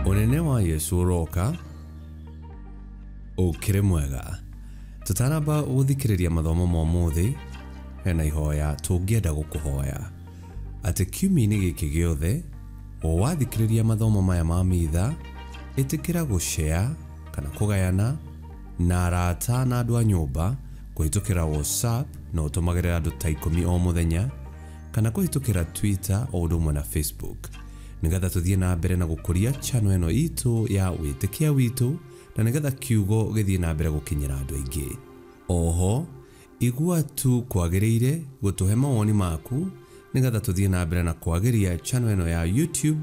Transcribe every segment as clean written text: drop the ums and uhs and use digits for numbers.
Unene wa Yesu uroka ukire mwega. Tutanamba guthikiriria mathomo ma umuthi hena ihoya tungienda gukuhoya ati kiumia-ini giki giothe wathikiriria mathomo maya ma mitha itikira gushare kana kugayana na arata na andu a nyumba kuhitukira WhatsApp na utumagirira andu ta 10 o muthenya kana kuhitukira Twitter o undu umwe na Facebook nigetha tuthie na mbere na gukuria channel eno itu ya witikia witu na nigetha kiugo githie na mbere gukinyira andu aingi. Oho igua tu kwagiriire gutuhe mawoni maku nigetha tuthie na mbere na kwagiria channel eno ya YouTube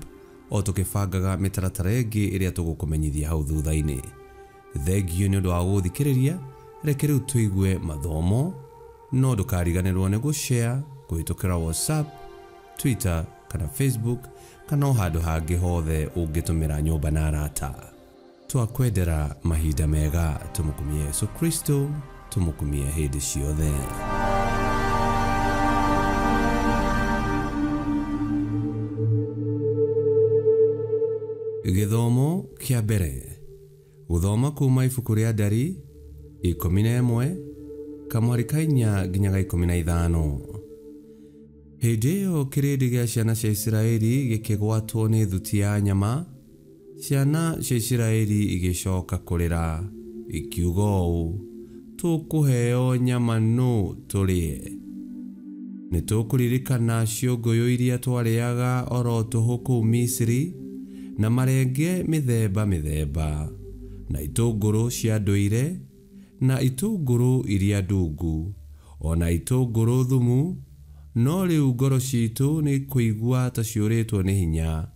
o tukibangaga mitaratara ingi iria tugukumenyithia hau thutha-ini. Thengio ni undu wa guthikiriria, reke riu tuigue mathomo no ndukariganirwo ni gushare kuhitukira WhatsApp, Twitter kana Facebook kana handu hangi hothe ungitumira nyumba na arata. Twakwendera mahinda mega, tumukumie Yesu Kristo, tumukumie hindi ciothe. Githomo kia mbere. Guthoma kuma ibuku ria Ndari 11 kamwari ka 4 nginyaga 15. Hindi iyo kirindi gia ciana cia Isiraeli gikigwatwo ni thuti ya nyama. Ciana cia Isiraeli igicoka kurira ikiuga uu, tukuheo nyama no turie. Nitukuririkana ciũngũyũ iria twariaga oro tuhu kũu Misiri na marenge mithemba mithemba na itũngũrũ cia ndũire na itũngũrũ iria ndungu ona itũngũrũ thumu, no rĩu ngoro ciitũ nĩ kũigua ta ciũrĩtwo nĩ hinya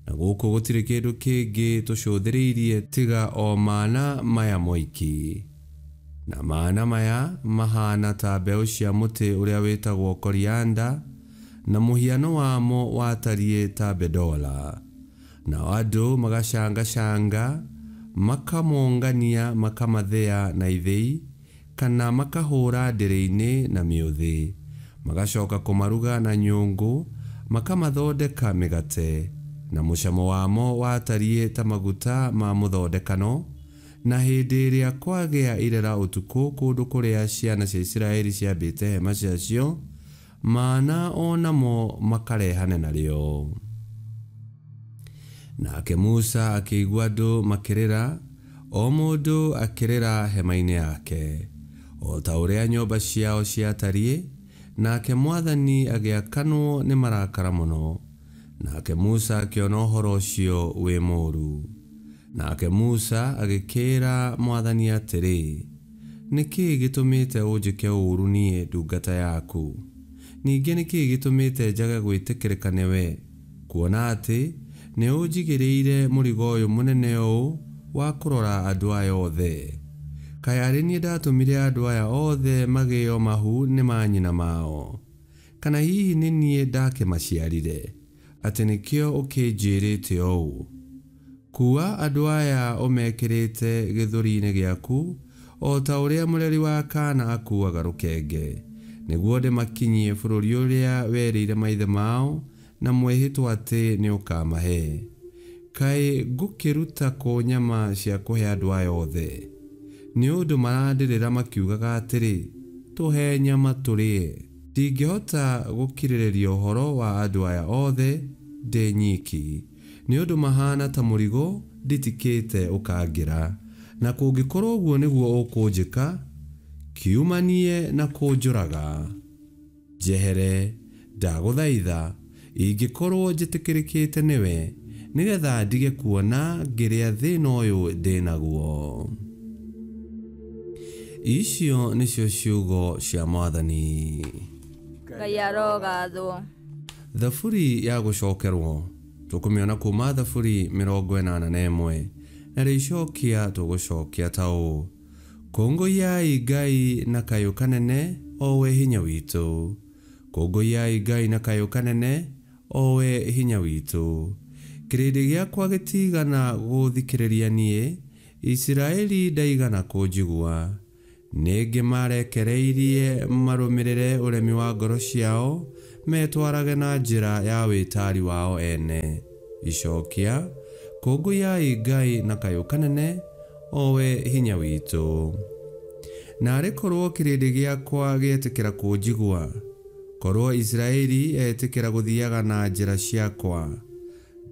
na gũkũ gũtirĩ kĩndũ kĩngĩ tũcũthĩrĩirie tiga o mana maya moiki. Na mana maya mahana ta mbeũ cia mũtĩ ũrĩa wĩtagwo coriander na mũhiano wamo watariĩ ta bedola, na andũ magacanga makamongania makamathĩa na ithĩi kana makahũra ndĩrĩ-inĩ na mĩũthĩ, magacoka kũmaruga na nyũngũ makamathondeka mĩgate, na mũcamo wamo watariĩ ta maguta ma mũthondekano. Na hĩndĩ ĩrĩa kwagĩa irera ũtukũ kũndũ kũrĩa ciana cia Isiraeli ciambĩte hema ciacio, mana onamo makarehane narĩo. Nake Musa akĩigua andũ makĩrĩra, o mũndũ akĩrĩra hema-inĩ yake, o ta ũrĩa nyũmba ciao ciatariĩ. Nake Mwathani agĩakanwo nĩ marakara mũno. Nake Musa akĩona ũhoro ũcio wĩ mũũru. Nake Musa agĩkĩra Mwathani atĩrĩ, nĩkĩĩ gĩtũmĩte ũnjĩke ũũru niĩ ndungata yaku? Ningĩ nĩkĩĩ gĩtũmĩte njage gwĩtĩkĩrĩka nĩwe, kuona atĩ nĩ ũnjigĩrĩire mũrigo ũyũ mũnene ũũ wa kũrora andũ aya othe? Kaĩ arĩ niĩ ndatũmire andũ aya othe magĩo mahu nĩ manyina mao? Kana hihi nĩ niĩ ndakĩmaciarire atĩ nĩkĩo ũkĩnjĩrĩte ũũ? Kuua andũ aya ũmekĩrĩte gĩthũri-inĩ gĩaku o ta ũrĩa mũreri wa kana akuaga rũkenge, nĩguo ndĩmakinyie bũrũri ũrĩa werĩire maithe mao na mwĩhĩtwa atĩ nĩ ũkamahe. Kaĩ ngũkĩruta kũ nyama cia kũhe andũ aya othe? Nĩ ũndũ marandĩrĩra makiugaga atĩrĩ, tũhe nyama tũrĩe. Ndingĩhota gũkirĩrĩria ũhoro wa andũ aya othe ndĩ nyiki, nĩ ũndũ mahana ta mũrigo nditikĩte ũkangĩra. Na kũngĩkorwo ũguo nĩguo ũkũnjĩka, kiumanie na kũnjũraga. Njehere ndagũthaitha, ingĩkorwo njĩtĩkĩrĩkĩte nĩwe, nigetha ndige kuona ngĩrĩa thĩna ũyũ ndĩnaguo. Icio nĩcio ciugo cia Mwathani. Ngai arogathwo. Thaburi ya gũcokerwo tũkũmĩona kuma Thaburi 81 na rĩcokia tũgũcokia ta ũũ: kũngũiai Ngai na kayũ kanene, o we hinya witũ. Kũngũiai Ngai na kayũ kanene, o we hinya witũ. Kĩrĩndĩ gĩakwa gĩtigana gũthikĩrĩria niĩ, Isiraeli ndaigana kũnjigua. Nĩngĩ marekereirie marũmĩrĩre ũremi wa ngoro ciao, metwarage na njĩra ya wĩtari wao ene. Icokia kũngũyai Ngai na kayũ kanene, owe hinya witũ. Narĩ korwo kĩrĩndĩ gĩakwa gĩetĩkĩra kũnjigua, korwo Israeli etĩkĩra gũthiaga na njĩra ciakwa,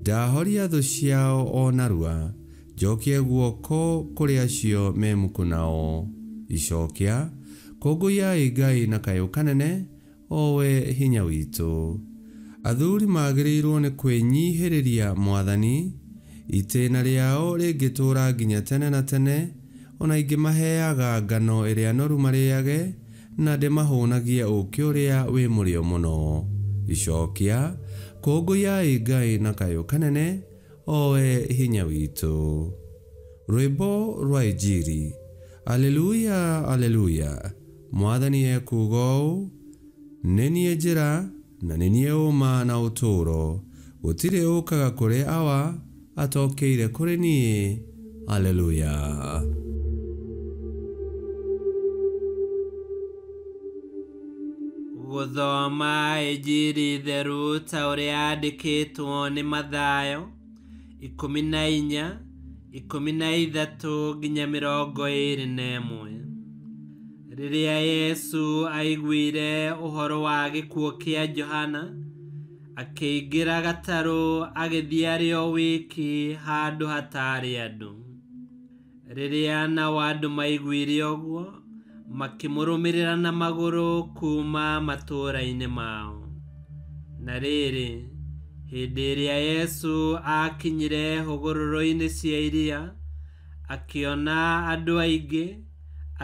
ndahoria thũ ciao o narua, njokie guoko kũrĩ acio me muku nao. Icokĩa, kũngũyai Ngai na kayũ kanene, owe hinya witũ. Athuri magĩrĩirwo nĩ kwĩnyihĩrĩria Mwathani, itĩna rĩao rĩngĩtũũra nginya tene na tene, ona ingĩmaheaga ngano ĩrĩa noru marĩage, na ndĩmahũnagie ũũkĩ ũrĩa wĩ mũrĩo mũno. Icokĩa, kũngũyai Ngai na kayũ kanene, owe hinya witũ. Rwĩmbo rwa Injili. Aleluya, aleluya. Mwathani ekuuga ũũ, nĩ niĩ njĩra, na nĩ niĩ ũma na ũtũũro. Gũtirĩ ũũkaga kũrĩ awa, atokeire kũrĩ niĩ. Aleluya. Gũthoma Injili theru ta ũrĩa yandĩkĩtwo nĩ Mathayo 14:13 nginya 21. Rĩrĩa Yesu aiguire ũhoro wa gĩkuũ kĩa Johana, akĩingĩra gatarũ agĩthiĩ arĩ o wiki handũ hatarĩ andũ. Rĩrĩa nao andũ maiguire ũguo, makĩmũrũmĩrĩra na magũrũ kuma matũũra-inĩ mao. Na rĩrĩ, hĩndĩ ĩrĩa Yesu akinyire hũgũrũrũ-inĩ cia iria, akĩona andũ aingĩ,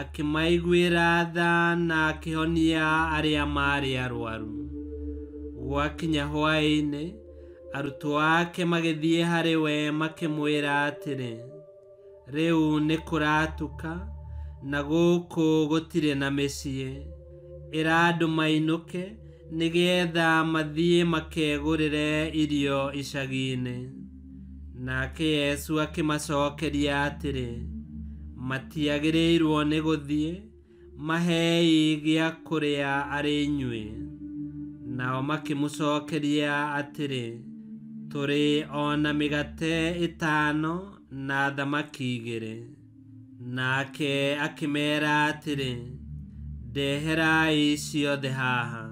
akĩmaiguĩra tha na akĩhonia arĩa maarĩ arwaru. Gwakinya hwaĩ-inĩ, arutwo ake magĩthiĩ harĩ we makĩmwĩra atĩrĩ, rĩu nĩ kũratuka, na gũkũ gũtirĩ na mĩciĩ. Ĩra andũ mainũke, nĩgetha mathiĩ makegũrĩre irio icagi-inĩ. Nake Yesu akĩmacokeria atĩrĩ, matiagĩrĩirwo nĩ gũthiĩ, mahei gĩa kũrĩa arĩ inyuĩ. Nao makĩmũcokeria atĩrĩ, tũrĩ ona mĩgate 5 na thamaki 2. Nake akĩmeera atĩrĩ, ndeherai ciothe haha.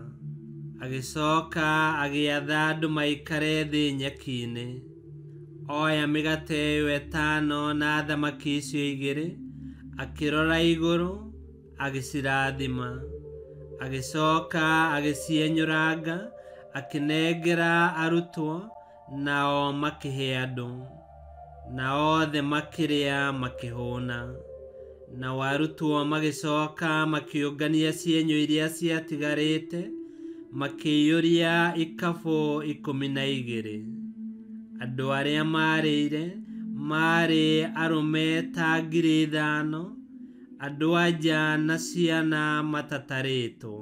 Agĩcoka agĩatha andũ maikare thĩ nyeki-inĩ. Oya mĩgate ĩyo 5 na thamaki icio 2, akĩrora igũrũ, agĩcirathima. Agĩcoka agĩcienyũranga, akĩnengera arutwo, nao makĩhe andũ. Na othe makĩrĩa makĩhũna. Na arutwo magĩcoka makĩũngania cienyũ iria ciatigarĩte, makĩiyũria ikabũ 12. Andũ arĩa maarĩire maarĩ arũme ta 5,000, andũ-a-nja na ciana matatarĩtwo.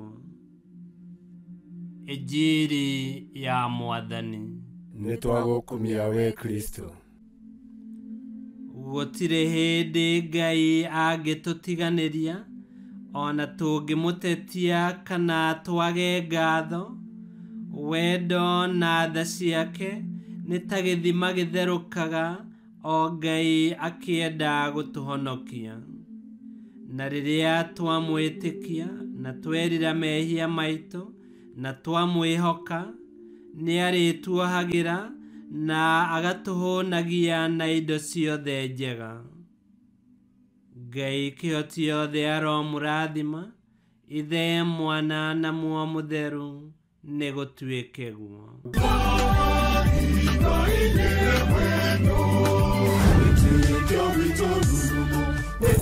Injili ya Mwathani. Nĩtwagũkumia we Kristo. Gũtirĩ hĩndĩ Ngai angĩtũtiganĩria, ona tũngĩmũtetia kana twage ngatho. Wendo na tha ciake nĩ ta gĩthima gĩtherũkaga, o Ngai akĩenda gũtũhonokia. Na rĩrĩa twamwĩtĩkia na twerira mehia maitũ na twamwĩhoka, nĩ arĩtuohagĩra na agatũhũnagia na indo ciothe njega. Ngai kĩhoti yothe aromũrathima, Ithe, Mwana na Muoyo Mũtheru, nĩ gũtuĩke guo.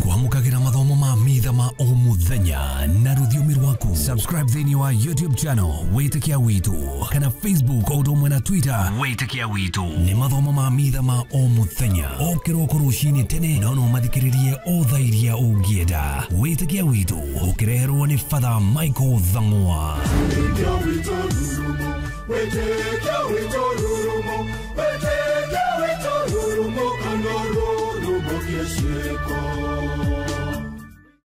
Kwamũkagĩra mathomo ma mitha ma o mũthenya na rũthiomi rwaku. Subscribe thĩinĩ wa YouTube channel Wĩtĩkia Witũ, kana Facebook o ũndũ ũmwe na Twitter Wĩtĩkia Witũ. Nĩ mathomo ma mitha ma o mũthenya, o kĩroko rũcinĩ tene, no mathikĩrĩrie o thaa iria ũngĩenda. Wĩtĩkia Witũ ũkĩreherwo nĩ Father Michael Thang'wa. Wĩtĩkia Witũ rurumo, Wĩtĩkia Witũ rurumo, Wĩtĩkia Witũ rurumo, kana rurumo kĩciĩko.